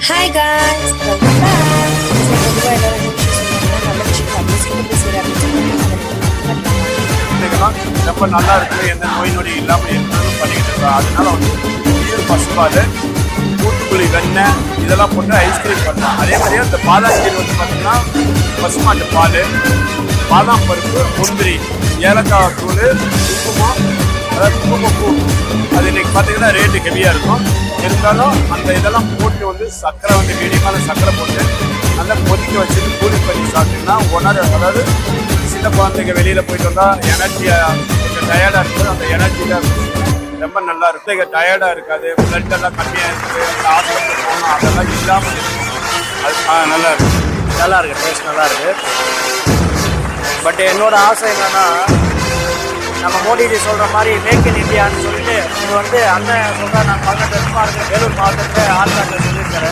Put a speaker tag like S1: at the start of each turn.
S1: Hi guys, welcome back. So பொதுவாக எல்லாரும் நல்ல விஷயம் அப்படின்னு பேசுகிறேன்
S2: இதெல்லாம் ரொம்ப நல்லா இருக்குது, எந்த நோய் நொடி இல்லாமல் இருக்கிறதும் பண்ணிக்கிட்டு இருக்கோம். அதனால வந்து நீர் பசுபால், கூட்டுக்குழி வெண்ணெய் இதெல்லாம் போட்டு ஐஸ்கிரீம் பண்ணலாம். அதே மாதிரியே இந்த பாதாம் வந்து பார்த்தீங்கன்னா பசுமாட்டு பால், பாதாம் பருப்பு, முந்திரி, ஏலக்காய் தூள், குங்குமம், அதாவது குங்குமப்பூ. அது இன்னைக்கு பார்த்தீங்கன்னா ரேட்டு ஹெவியாக இருக்கும். இருந்தாலும் அந்த இதெல்லாம் போட்டு வந்து சர்க்கரை வந்து மீடியமான சர்க்கரை போட்டு நல்லா கொதிக்க வச்சுட்டு கூலி பண்ணி சாப்பிட்டீங்கன்னா அதாவது சின்ன குழந்தைங்க வெளியில் போயிட்டு வந்தால் எனர்ஜியாக கொஞ்சம் டயர்டாக இருக்குது. அந்த எனர்ஜியில் ரொம்ப நல்லா இருக்கும். இங்கே டயர்டாக இருக்காது, பிளட் எல்லாம் கம்மியாக இருக்குது, அந்த ஹாஸ்பிட்டல் போகணும் அதெல்லாம் இல்லாமல் அது நல்லா இருக்குது.
S3: நல்லா இருக்குது, டேஸ்ட் நல்லா இருக்குது. பட் என்னோட ஆசை என்னன்னா, நம்ம மோடிஜி சொல்கிற மாதிரி மேக் இன் இந்தியான்னு சொல்லிட்டு இது வந்து அண்ணன் சொல்கிறா. நான் 18 வருஷமாக இருக்கிற வேலூர் மாவட்டத்தில் ஆள்காட்டில் சொல்லியிருக்கிறேன்.